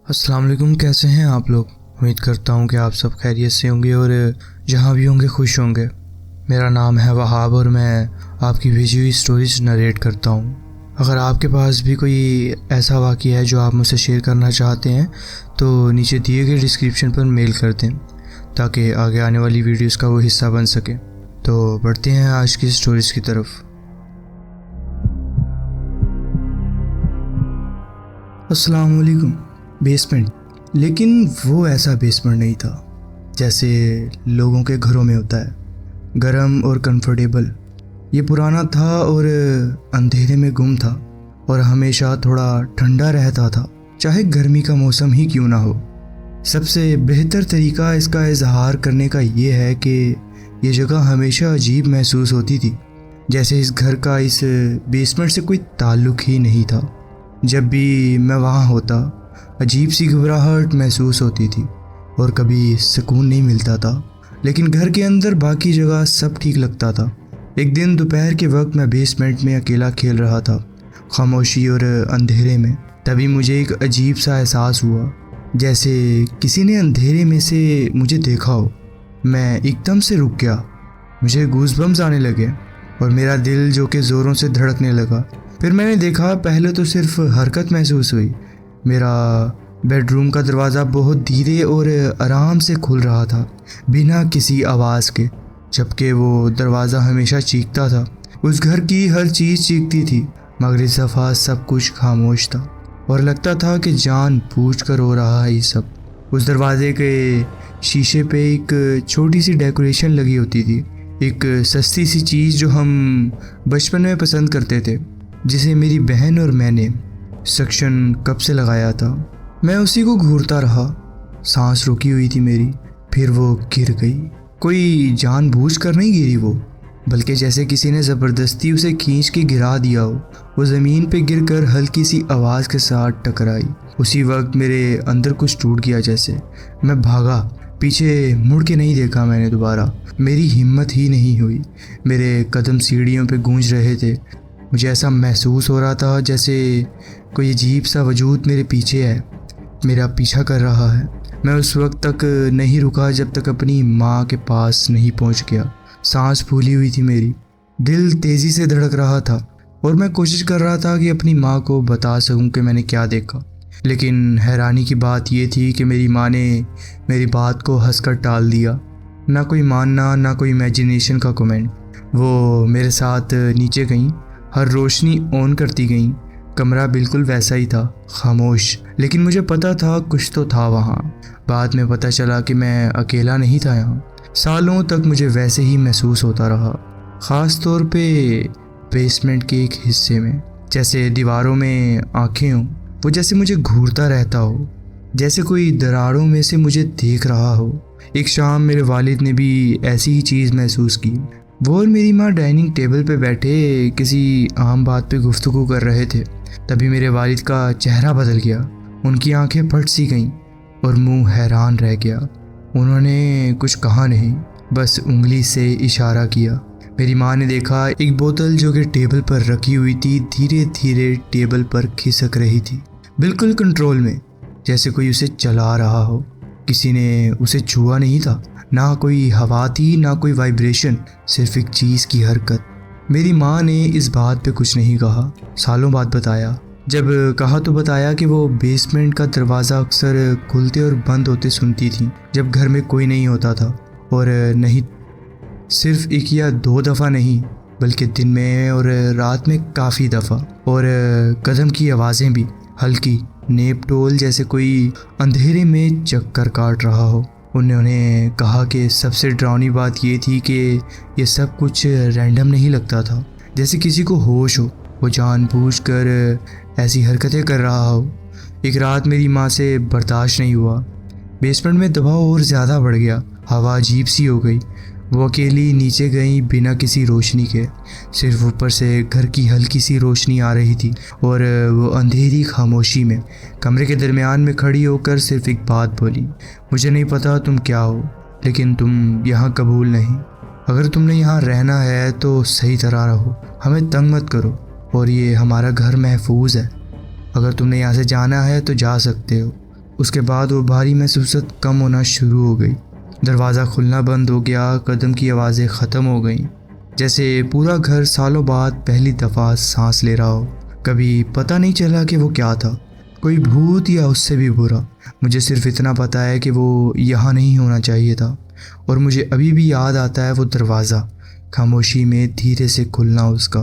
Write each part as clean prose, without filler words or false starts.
अस्सलाम वालेकुम। कैसे हैं आप लोग? उम्मीद करता हूँ कि आप सब खैरियत से होंगे और जहाँ भी होंगे खुश होंगे। मेरा नाम है वहाब और मैं आपकी भेजी हुई स्टोरीज नरेट करता हूँ। अगर आपके पास भी कोई ऐसा वाक़या है जो आप मुझसे शेयर करना चाहते हैं तो नीचे दिए गए डिस्क्रिप्शन पर मेल कर दें ताकि आगे आने वाली वीडियोस का वो हिस्सा बन सके। तो बढ़ते हैं आज की स्टोरीज़ की तरफ। अस्सलाम वालेकुम। बेसमेंट, लेकिन वो ऐसा बेसमेंट नहीं था जैसे लोगों के घरों में होता है, गरम और कंफर्टेबल। ये पुराना था और अंधेरे में गुम था और हमेशा थोड़ा ठंडा रहता था, चाहे गर्मी का मौसम ही क्यों ना हो। सबसे बेहतर तरीका इसका इजहार करने का ये है कि ये जगह हमेशा अजीब महसूस होती थी, जैसे इस घर का इस बेसमेंट से कोई ताल्लुक़ ही नहीं था। जब भी मैं वहाँ होता अजीब सी घबराहट महसूस होती थी और कभी सुकून नहीं मिलता था, लेकिन घर के अंदर बाकी जगह सब ठीक लगता था। एक दिन दोपहर के वक्त मैं बेसमेंट में अकेला खेल रहा था, खामोशी और अंधेरे में। तभी मुझे एक अजीब सा एहसास हुआ, जैसे किसी ने अंधेरे में से मुझे देखा हो। मैं एकदम से रुक गया, मुझे गूज़बम्स आने लगे और मेरा दिल जो कि ज़ोरों से धड़कने लगा। फिर मैंने देखा, पहले तो सिर्फ हरकत महसूस हुई। मेरा बेडरूम का दरवाज़ा बहुत धीरे और आराम से खुल रहा था, बिना किसी आवाज़ के, जबकि वो दरवाज़ा हमेशा चीखता था। उस घर की हर चीज़ चीखती थी, मगर सफ़ा सब कुछ खामोश था और लगता था कि जान बूझ कर हो रहा है ये सब। उस दरवाजे के शीशे पे एक छोटी सी डेकोरेशन लगी होती थी, एक सस्ती सी चीज़ जो हम बचपन में पसंद करते थे, जिसे मेरी बहन और मैंने सक्शन कब से लगाया था। मैं उसी को घूरता रहा, सांस रुकी हुई थी मेरी। फिर वो गिर गई। कोई जानबूझकर नहीं गिरी वो, बल्कि जैसे किसी ने ज़बरदस्ती उसे खींच के गिरा दिया हो। वो ज़मीन पे गिरकर हल्की सी आवाज़ के साथ टकराई। उसी वक्त मेरे अंदर कुछ टूट गया जैसे। मैं भागा, पीछे मुड़ के नहीं देखा मैंने दोबारा। मेरी हिम्मत ही नहीं हुई। मेरे कदम सीढ़ियों पे गूंज रहे थे। मुझे ऐसा महसूस हो रहा था जैसे कोई अजीब सा वजूद मेरे पीछे है, मेरा पीछा कर रहा है। मैं उस वक्त तक नहीं रुका जब तक अपनी माँ के पास नहीं पहुँच गया। सांस फूली हुई थी मेरी, दिल तेज़ी से धड़क रहा था और मैं कोशिश कर रहा था कि अपनी माँ को बता सकूं कि मैंने क्या देखा। लेकिन हैरानी की बात यह थी कि मेरी माँ ने मेरी बात को हंसकर टाल दिया। ना कोई मानना, ना कोई इमेजिनेशन का कमेंट। वो मेरे साथ नीचे गईं, हर रोशनी ऑन करती गईं। कमरा बिल्कुल वैसा ही था, खामोश, लेकिन मुझे पता था कुछ तो था वहाँ। बाद में पता चला कि मैं अकेला नहीं था यहाँ। सालों तक मुझे वैसे ही महसूस होता रहा, ख़ास तौर पे बेसमेंट के एक हिस्से में, जैसे दीवारों में आंखें हों। वो जैसे मुझे घूरता रहता हो, जैसे कोई दरारों में से मुझे देख रहा हो। एक शाम मेरे वालिद ने भी ऐसी ही चीज़ महसूस की। वो और मेरी माँ डाइनिंग टेबल पे बैठे किसी आम बात पे गुफ्तगू कर रहे थे। तभी मेरे वालिद का चेहरा बदल गया। उनकी आंखें फट सी गईं और मुंह हैरान रह गया। उन्होंने कुछ कहा नहीं, बस उंगली से इशारा किया। मेरी माँ ने देखा, एक बोतल जो कि टेबल पर रखी हुई थी धीरे धीरे टेबल पर खिसक रही थी, बिल्कुल कंट्रोल में, जैसे कोई उसे चला रहा हो। किसी ने उसे छुआ नहीं था, ना कोई हवा थी, ना कोई वाइब्रेशन, सिर्फ एक चीज़ की हरकत। मेरी माँ ने इस बात पे कुछ नहीं कहा, सालों बाद बताया। जब कहा तो बताया कि वो बेसमेंट का दरवाज़ा अक्सर खुलते और बंद होते सुनती थी जब घर में कोई नहीं होता था। और नहीं, सिर्फ एक या दो दफ़ा नहीं, बल्कि दिन में और रात में काफ़ी दफ़ा। और कदम की आवाज़ें भी, हल्की, नेप टोल, जैसे कोई अंधेरे में चक्कर काट रहा हो। उन्होंने कहा कि सबसे डरावनी बात ये थी कि ये सब कुछ रैंडम नहीं लगता था, जैसे किसी को होश हो, वो जानबूझकर ऐसी हरकतें कर रहा हो। एक रात मेरी माँ से बर्दाश्त नहीं हुआ, बेसमेंट में दबाव और ज़्यादा बढ़ गया, हवा अजीब सी हो गई। वो अकेली नीचे गई बिना किसी रोशनी के, सिर्फ ऊपर से घर की हल्की सी रोशनी आ रही थी। और वो अंधेरी खामोशी में कमरे के दरमियान में खड़ी होकर सिर्फ एक बात बोली, मुझे नहीं पता तुम क्या हो, लेकिन तुम यहाँ कबूल नहीं। अगर तुमने यहाँ रहना है तो सही तरह रहो, हमें तंग मत करो, और ये हमारा घर महफूज है। अगर तुमने यहाँ से जाना है तो जा सकते हो, उसके बाद वो भारी महसूसत कम होना शुरू हो गई। दरवाज़ा खुलना बंद हो गया, कदम की आवाज़ें ख़त्म हो गईं, जैसे पूरा घर सालों बाद पहली दफ़ा सांस ले रहा हो। कभी पता नहीं चला कि वो क्या था, कोई भूत या उससे भी बुरा। मुझे सिर्फ इतना पता है कि वो यहाँ नहीं होना चाहिए था। और मुझे अभी भी याद आता है वो दरवाज़ा खामोशी में धीरे से खुलना, उसका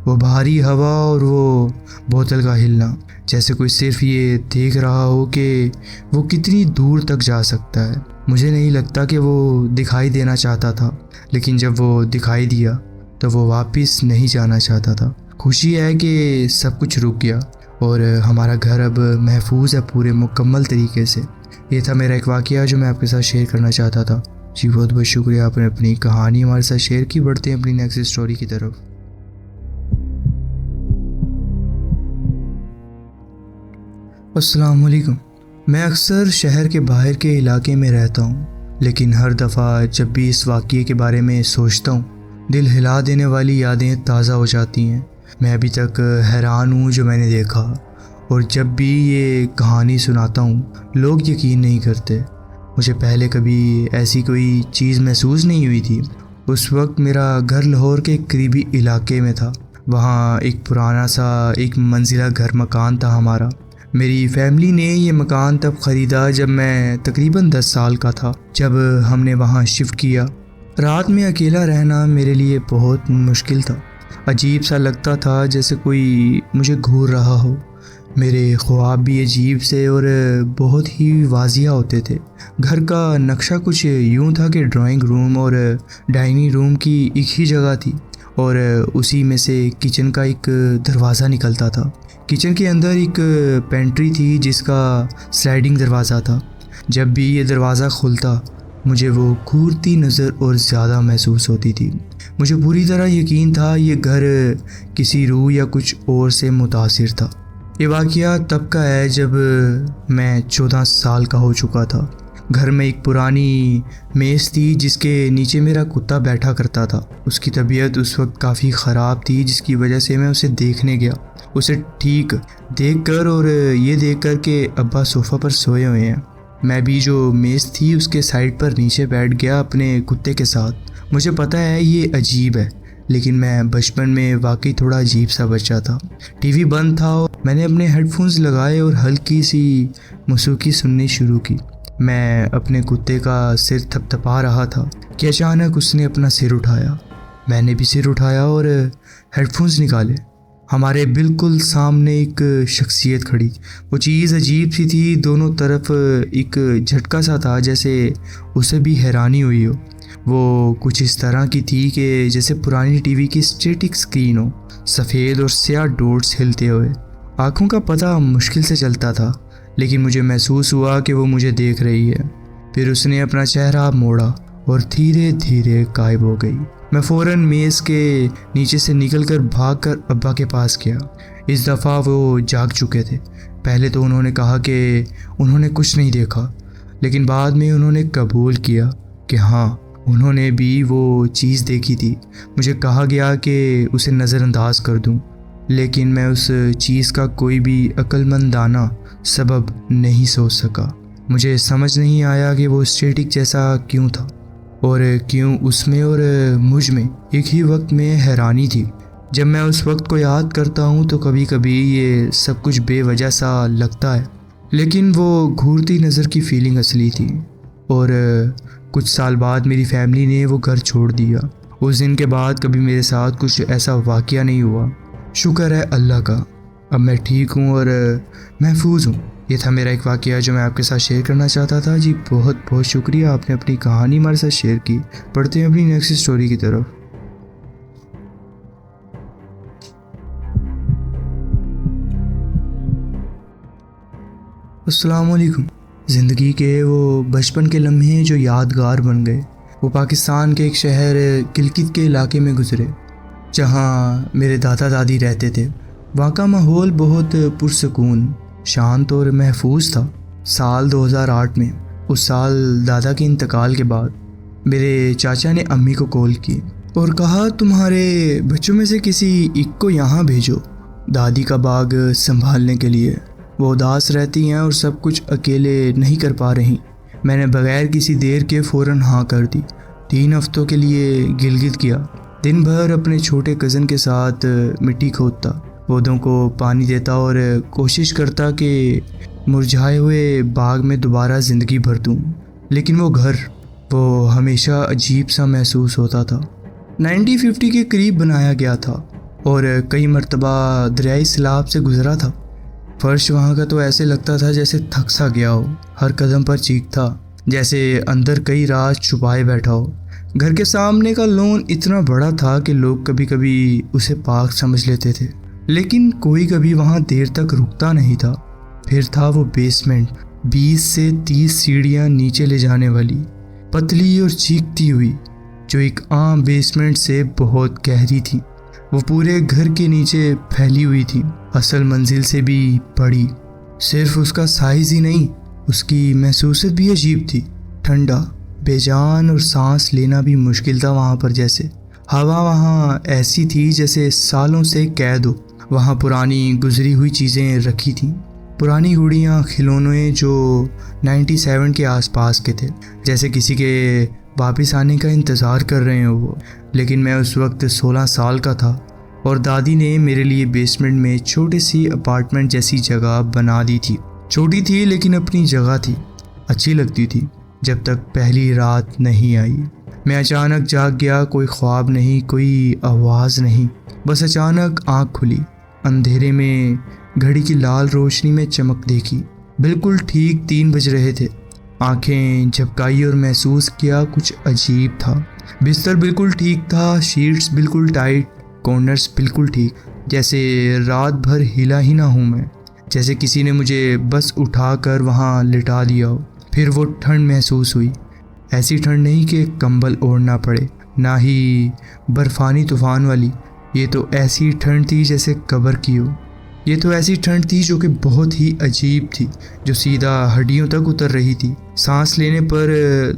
वो भारी हवा और वो बोतल का हिलना, जैसे कोई सिर्फ ये देख रहा हो कि वो कितनी दूर तक जा सकता है। मुझे नहीं लगता कि वो दिखाई देना चाहता था, लेकिन जब वो दिखाई दिया तो वो वापस नहीं जाना चाहता था। खुशी है कि सब कुछ रुक गया और हमारा घर अब महफूज है पूरे मुकम्मल तरीके से। ये था मेरा एक वाक़या जो मैं आपके साथ शेयर करना चाहता था। जी बहुत बहुत शुक्रिया, आपने अपनी कहानी हमारे साथ शेयर की। बढ़ते हैं अपनी नेक्स्ट स्टोरी की तरफ। अस्सलाम वालेकुम। मैं अक्सर शहर के बाहर के इलाके में रहता हूँ, लेकिन हर दफ़ा जब भी इस वाक़ये के बारे में सोचता हूँ, दिल हिला देने वाली यादें ताज़ा हो जाती हैं। मैं अभी तक हैरान हूँ जो मैंने देखा, और जब भी ये कहानी सुनाता हूँ लोग यकीन नहीं करते। मुझे पहले कभी ऐसी कोई चीज़ महसूस नहीं हुई थी। उस वक्त मेरा घर लाहौर के करीबी इलाके में था। वहाँ एक पुराना सा एक मंजिला घर मकान था हमारा। मेरी फैमिली ने ये मकान तब ख़रीदा जब मैं तकरीबन 10 साल का था। जब हमने वहाँ शिफ्ट किया, रात में अकेला रहना मेरे लिए बहुत मुश्किल था। अजीब सा लगता था जैसे कोई मुझे घूर रहा हो। मेरे ख्वाब भी अजीब से और बहुत ही वाजिया होते थे। घर का नक्शा कुछ यूँ था कि ड्राइंग रूम और डाइनिंग रूम की एक ही जगह थी, और उसी में से किचन का एक दरवाज़ा निकलता था। किचन के अंदर एक पेंट्री थी जिसका स्लाइडिंग दरवाज़ा था। जब भी ये दरवाज़ा खुलता मुझे वो घूरती नज़र और ज़्यादा महसूस होती थी। मुझे पूरी तरह यकीन था ये घर किसी रूह या कुछ और से मुतासिर था। ये वाक़या तब का है जब मैं 14 साल का हो चुका था। घर में एक पुरानी मेज़ थी जिसके नीचे मेरा कुत्ता बैठा करता था। उसकी तबीयत उस वक्त काफ़ी ख़राब थी, जिसकी वजह से मैं उसे देखने गया। उसे ठीक देखकर और ये देखकर कि अब्बा सोफ़ा पर सोए हुए हैं, मैं भी जो मेज़ थी उसके साइड पर नीचे बैठ गया अपने कुत्ते के साथ। मुझे पता है ये अजीब है, लेकिन मैं बचपन में वाकई थोड़ा अजीब सा बच्चा था। टीवी बंद था और मैंने अपने हेडफोन्स लगाए और हल्की सी मौसीकी सुननी शुरू की। मैं अपने कुत्ते का सिर थपथपा रहा था कि अचानक उसने अपना सिर उठाया। मैंने भी सिर उठाया और हेडफोन्स निकाले। हमारे बिल्कुल सामने एक शख्सियत खड़ी। वो चीज़ अजीब सी थी, दोनों तरफ एक झटका सा था जैसे उसे भी हैरानी हुई हो। वो कुछ इस तरह की थी कि जैसे पुरानी टीवी की स्टैटिक स्क्रीन हो, सफ़ेद और स्याह डॉट्स हिलते हुए। आँखों का पता मुश्किल से चलता था, लेकिन मुझे महसूस हुआ कि वो मुझे देख रही है। फिर उसने अपना चेहरा मोड़ा और धीरे धीरे गायब हो गई। मैं फ़ौरन मेज़ के नीचे से निकलकर भागकर अब्बा के पास गया। इस दफ़ा वो जाग चुके थे। पहले तो उन्होंने कहा कि उन्होंने कुछ नहीं देखा, लेकिन बाद में उन्होंने कबूल किया कि हाँ, उन्होंने भी वो चीज़ देखी थी। मुझे कहा गया कि उसे नज़रअंदाज कर दूं, लेकिन मैं उस चीज़ का कोई भी अक्लमंदाना सबब नहीं सोच सका। मुझे समझ नहीं आया कि वो स्टैटिक जैसा क्यों था और क्यों उसमें और मुझ में एक ही वक्त में हैरानी थी। जब मैं उस वक्त को याद करता हूँ तो कभी कभी ये सब कुछ बेवजह सा लगता है, लेकिन वो घूरती नज़र की फीलिंग असली थी। और कुछ साल बाद मेरी फैमिली ने वो घर छोड़ दिया। उस दिन के बाद कभी मेरे साथ कुछ ऐसा वाक़या नहीं हुआ। शुक्र है अल्लाह का, अब मैं ठीक हूँ और महफूज हूँ। ये था मेरा एक वाक़या जो मैं आपके साथ शेयर करना चाहता था। जी बहुत बहुत शुक्रिया, आपने अपनी कहानी हमारे साथ शेयर की। पढ़ते हैं अपनी नेक्स्ट स्टोरी की तरफ। अस्सलाम वालेकुम। ज़िंदगी के वो बचपन के लम्हे जो यादगार बन गए, वो पाकिस्तान के एक शहर किलकित के इलाके में गुजरे, जहाँ मेरे दादा दादी रहते थे। वहाँ का माहौल बहुत पुरसकून, शांत और महफूज था। साल 2008 में, उस साल दादा के इंतकाल के बाद, मेरे चाचा ने अम्मी को कॉल की और कहा तुम्हारे बच्चों में से किसी एक को यहाँ भेजो दादी का बाग संभालने के लिए। वो उदास रहती हैं और सब कुछ अकेले नहीं कर पा रही। मैंने बगैर किसी देर के फ़ौरन हाँ कर दी। 3 हफ्तों के लिए गिलगित किया। दिन भर अपने छोटे कज़न के साथ मिट्टी खोदता, पौधों को पानी देता और कोशिश करता कि मुरझाए हुए बाग में दोबारा ज़िंदगी भर दूँ। लेकिन वो हमेशा अजीब सा महसूस होता था। 90-50 के करीब बनाया गया था और कई मर्तबा दरियाई सैलाब से गुजरा था। फर्श वहाँ का तो ऐसे लगता था जैसे थक सा गया हो। हर कदम पर चीखता, जैसे अंदर कई राज छुपाए बैठा हो। घर के सामने का लॉन इतना बड़ा था कि लोग कभी कभी उसे पार्क समझ लेते थे, लेकिन कोई कभी वहाँ देर तक रुकता नहीं था। फिर था वो बेसमेंट, 20 से 30 सीढ़ियाँ नीचे ले जाने वाली, पतली और चीखती हुई, जो एक आम बेसमेंट से बहुत गहरी थी। वो पूरे घर के नीचे फैली हुई थी, असल मंजिल से भी बड़ी। सिर्फ उसका साइज ही नहीं, उसकी महसूसियत भी अजीब थी। ठंडा, बेजान और सांस लेना भी मुश्किल था वहाँ पर। जैसे हवा वहाँ ऐसी थी जैसे सालों से कैद हो। वहाँ पुरानी गुजरी हुई चीज़ें रखी थीं, पुरानी गुड़ियाँ, खिलौने जो 97 के आसपास के थे, जैसे किसी के वापस आने का इंतज़ार कर रहे हो वो। लेकिन मैं उस वक्त 16 साल का था और दादी ने मेरे लिए बेसमेंट में छोटी सी अपार्टमेंट जैसी जगह बना दी थी। छोटी थी लेकिन अपनी जगह थी, अच्छी लगती थी, जब तक पहली रात नहीं आई। मैं अचानक जाग गया, कोई ख्वाब नहीं, कोई आवाज़ नहीं, बस अचानक आँख खुली। अंधेरे में घड़ी की लाल रोशनी में चमक देखी। बिल्कुल ठीक 3 बज रहे थे। आंखें झपकाई और महसूस किया कुछ अजीब था। बिस्तर बिल्कुल ठीक था, शीट्स बिल्कुल टाइट, कॉर्नर्स बिल्कुल ठीक, जैसे रात भर हिला ही ना हूँ मैं, जैसे किसी ने मुझे बस उठाकर वहाँ लिटा दिया हो। फिर वो ठंड महसूस हुई, ऐसी ठंड नहीं कि कंबल ओढ़ना पड़े, ना ही बर्फानी तूफान वाली। ये तो ऐसी ठंड थी जैसे कब्र की हो। ये तो ऐसी ठंड थी जो कि बहुत ही अजीब थी, जो सीधा हड्डियों तक उतर रही थी। सांस लेने पर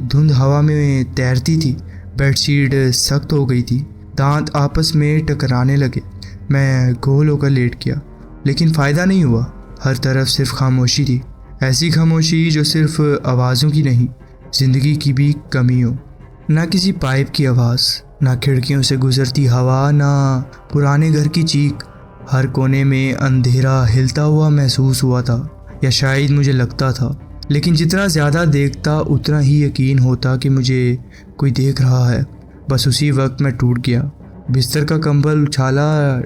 धुंध हवा में तैरती थी। बेडशीट सख्त हो गई थी, दांत आपस में टकराने लगे। मैं गोल होकर लेट गया, लेकिन फ़ायदा नहीं हुआ। हर तरफ सिर्फ खामोशी थी, ऐसी खामोशी जो सिर्फ आवाज़ों की नहीं, ज़िंदगी की भी कमी हो। ना किसी पाइप की आवाज़, ना खिड़कियों से गुजरती हवा, ना पुराने घर की चीख। हर कोने में अंधेरा हिलता हुआ महसूस हुआ था, या शायद मुझे लगता था। लेकिन जितना ज़्यादा देखता उतना ही यकीन होता कि मुझे कोई देख रहा है। बस उसी वक्त मैं टूट गया, बिस्तर का कंबल उछाला,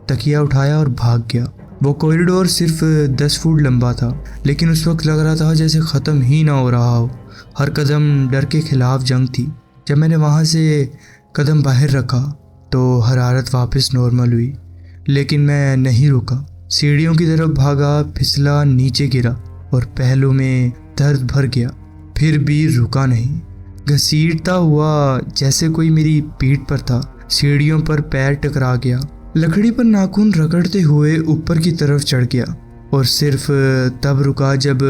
तकिया उठाया और भाग गया। वो कॉरिडोर सिर्फ 10 फुट लंबा था, लेकिन उस वक्त लग रहा था जैसे ख़त्म ही ना हो रहा हो। हर कदम डर के खिलाफ जंग थी। जब मैंने वहाँ से कदम बाहर रखा तो हरारत वापस नॉर्मल हुई, लेकिन मैं नहीं रुका। सीढ़ियों की तरफ भागा, फिसला, नीचे गिरा और पहलू में दर्द भर गया। फिर भी रुका नहीं, घसीटता हुआ जैसे कोई मेरी पीठ पर था। सीढ़ियों पर पैर टकरा गया, लकड़ी पर नाखून रगड़ते हुए ऊपर की तरफ चढ़ गया और सिर्फ तब रुका जब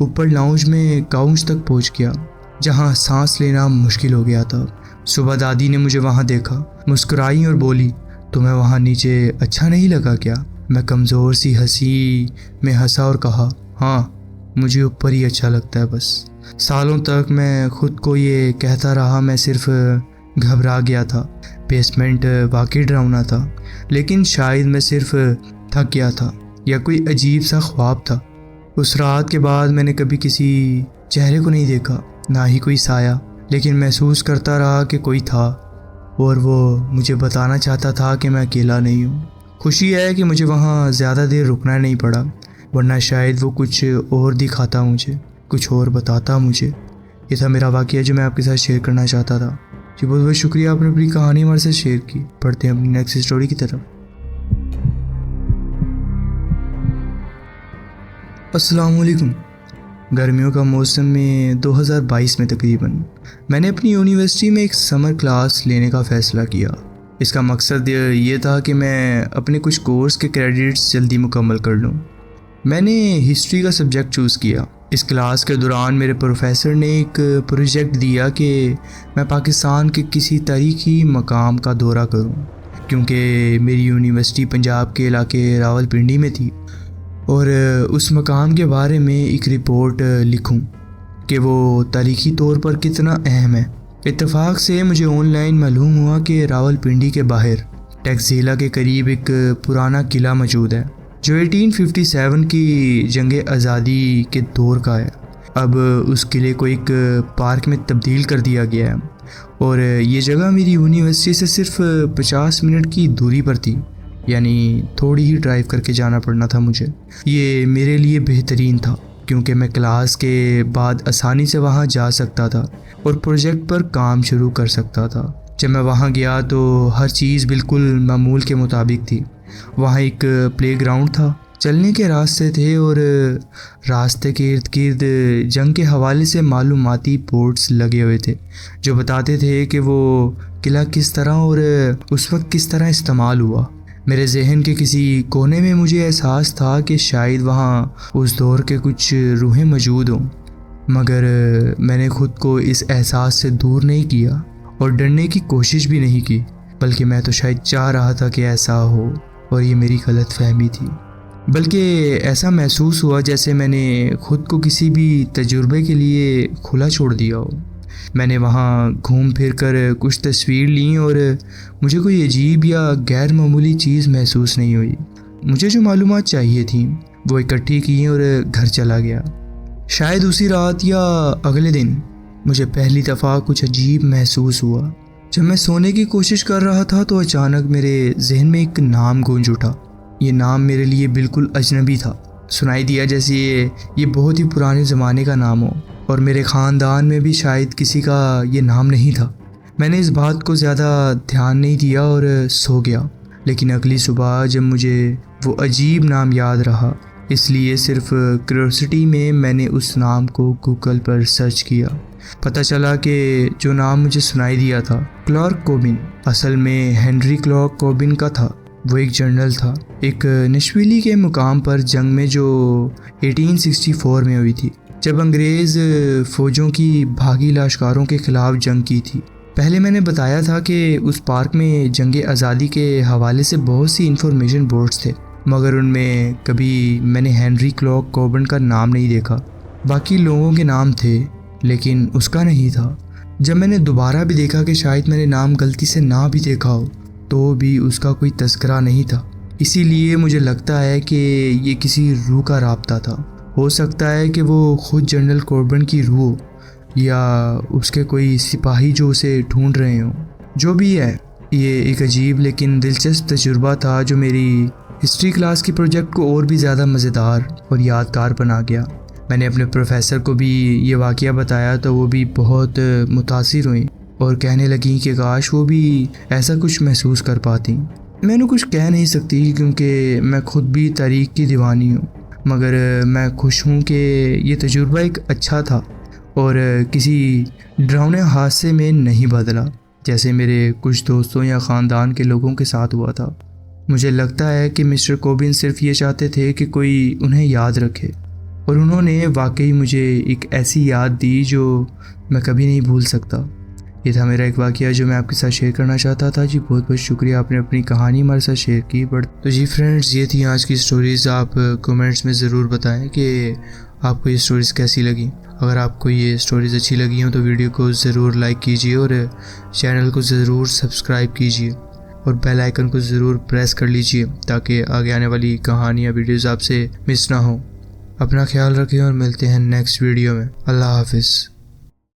ऊपर लाउंज में काउंच तक पहुंच गया, जहां सांस लेना मुश्किल हो गया था। सुबह दादी ने मुझे वहां देखा, मुस्कुराई और बोली, तुम्हें वहाँ नीचे अच्छा नहीं लगा क्या? मैं कमज़ोर सी हंसी में हंसा और कहा, हाँ, मुझे ऊपर ही अच्छा लगता है बस। सालों तक मैं खुद को ये कहता रहा, मैं सिर्फ घबरा गया था। बेसमेंट वाकई डरावना था, लेकिन शायद मैं सिर्फ थक गया था, या कोई अजीब सा ख्वाब था। उस रात के बाद मैंने कभी किसी चेहरे को नहीं देखा, ना ही कोई साया, लेकिन महसूस करता रहा कि कोई था और वो मुझे बताना चाहता था कि मैं अकेला नहीं हूँ। खुशी है कि मुझे वहाँ ज़्यादा देर रुकना नहीं पड़ा, वरना शायद वो कुछ और दिखाता मुझे, कुछ और बताता मुझे। ये था मेरा वाक़या जो मैं आपके साथ शेयर करना चाहता था। जी बहुत बहुत शुक्रिया, आपने अपनी कहानी हमारे साथ शेयर की। पढ़ते हैं अपनी नेक्स्ट स्टोरी की तरफ। अस्सलाम वालेकुम। गर्मियों का मौसम में 2022 में तकरीबन मैंने अपनी यूनिवर्सिटी में एक समर क्लास लेने का फ़ैसला किया। इसका मकसद ये था कि मैं अपने कुछ कोर्स के क्रेडिट्स जल्दी मुकम्मल कर लूँ। मैंने हिस्ट्री का सब्जेक्ट चूज़ किया। इस क्लास के दौरान मेरे प्रोफेसर ने एक प्रोजेक्ट दिया कि मैं पाकिस्तान के किसी तारीख़ी मकाम का दौरा करूं, क्योंकि मेरी यूनिवर्सिटी पंजाब के इलाके रावलपिंडी में थी और उस मकाम के बारे में एक रिपोर्ट लिखूं कि वो तारीख़ी तौर पर कितना अहम है। इत्तेफाक से मुझे ऑनलाइन मालूम हुआ कि रावलपिंडी के बाहर टैक्सीला के करीब एक पुराना किला मौजूद है जो 1857 की जंग आज़ादी के दौर का है। अब उस किले को एक पार्क में तब्दील कर दिया गया है और ये जगह मेरी यूनिवर्सिटी से सिर्फ 50 मिनट की दूरी पर थी, यानी थोड़ी ही ड्राइव करके जाना पड़ना था मुझे। ये मेरे लिए बेहतरीन था क्योंकि मैं क्लास के बाद आसानी से वहाँ जा सकता था और प्रोजेक्ट पर काम शुरू कर सकता था। जब मैं वहाँ गया तो हर चीज़ बिल्कुल मामूल के मुताबिक थी। वहाँ एक प्लेग्राउंड था, चलने के रास्ते थे और रास्ते के इर्द गिर्द जंग के हवाले से मालूमाती बोर्ड्स लगे हुए थे जो बताते थे कि वो किला किस तरह और उस वक्त किस तरह इस्तेमाल हुआ। मेरे जहन के किसी कोने में मुझे एहसास था कि शायद वहाँ उस दौर के कुछ रूहें मौजूद हों, मगर मैंने खुद को इस एहसास से दूर नहीं किया और डरने की कोशिश भी नहीं की, बल्कि मैं तो शायद चाह रहा था कि ऐसा हो और ये मेरी गलत फहमी थी। बल्कि ऐसा महसूस हुआ जैसे मैंने खुद को किसी भी तजुर्बे के लिए खुला छोड़ दिया हो। मैंने वहाँ घूम फिर कर कुछ तस्वीर ली और मुझे कोई अजीब या गैर मामूली चीज़ महसूस नहीं हुई। मुझे जो मालूमात चाहिए थी वो इकट्ठी की और घर चला गया। शायद उसी रात या अगले दिन मुझे पहली दफ़ा कुछ अजीब महसूस हुआ। जब मैं सोने की कोशिश कर रहा था तो अचानक मेरे जहन में एक नाम गूंज उठा। ये नाम मेरे लिए बिल्कुल अजनबी था। सुनाई दिया जैसे ये बहुत ही पुराने ज़माने का नाम हो और मेरे ख़ानदान में भी शायद किसी का ये नाम नहीं था। मैंने इस बात को ज़्यादा ध्यान नहीं दिया और सो गया। लेकिन अगली सुबह जब मुझे वो अजीब नाम याद रहा, इसलिए सिर्फ क्यूरियोसिटी में मैंने उस नाम को गूगल पर सर्च किया। पता चला कि जो नाम मुझे सुनाई दिया था क्लार्क कोबिन, असल में हेनरी क्लार्क कोबिन का था। वो एक जनरल था, एक नशवीली के मुकाम पर जंग में जो 1864 में हुई थी, जब अंग्रेज़ फ़ौजों की भागी लश्करों के ख़िलाफ़ जंग की थी। पहले मैंने बताया था कि उस पार्क में जंग आज़ादी के हवाले से बहुत सी इंफॉर्मेशन बोर्ड्स थे, मगर उनमें कभी मैंने हेनरी क्लार्क कोबिन का नाम नहीं देखा। बाकी लोगों के नाम थे लेकिन उसका नहीं था। जब मैंने दोबारा भी देखा कि शायद मैंने नाम गलती से ना भी देखा हो, तो भी उसका कोई तस्करा नहीं था। इसीलिए मुझे लगता है कि ये किसी रूह का राब्ता था। हो सकता है कि वो खुद जनरल कोबिन की रूह या उसके कोई सिपाही जो उसे ढूंढ रहे हों। जो भी है, ये एक अजीब लेकिन दिलचस्प तजुर्बा था जो मेरी हिस्ट्री क्लास की प्रोजेक्ट को और भी ज़्यादा मज़ेदार और यादगार बना गया। मैंने अपने प्रोफेसर को भी ये वाक़या बताया तो वो भी बहुत मुतासिर हुई और कहने लगी कि काश वो भी ऐसा कुछ महसूस कर पाती। मैं उन्हें कुछ कह नहीं सकती क्योंकि मैं खुद भी तारीख़ की दीवानी हूँ, मगर मैं खुश हूँ कि ये तजुर्बा एक अच्छा था और किसी डरावने हादसे में नहीं बदला जैसे मेरे कुछ दोस्तों या ख़ानदान के लोगों के साथ हुआ था। मुझे लगता है कि मिस्टर कोबिन सिर्फ ये चाहते थे कि कोई उन्हें याद रखे, और उन्होंने वाकई मुझे एक ऐसी याद दी जो मैं कभी नहीं भूल सकता। ये था मेरा एक वाक़या जो मैं आपके साथ शेयर करना चाहता था। जी बहुत बहुत शुक्रिया, आपने अपनी कहानी हमारे साथ शेयर की। बट तो जी फ्रेंड्स, ये थी आज की स्टोरीज़। आप कमेंट्स में ज़रूर बताएं कि आपको ये स्टोरीज़ कैसी लगी। अगर आपको ये स्टोरीज़ अच्छी लगी हो तो वीडियो को ज़रूर लाइक कीजिए और चैनल को ज़रूर सब्सक्राइब कीजिए और बेल आइकन को ज़रूर प्रेस कर लीजिए ताकि आगे आने वाली कहानियाँ वीडियोज़ आपसे मिस ना हो। अपना ख्याल रखें और मिलते हैं नेक्स्ट वीडियो में। अल्लाह हाफिज़।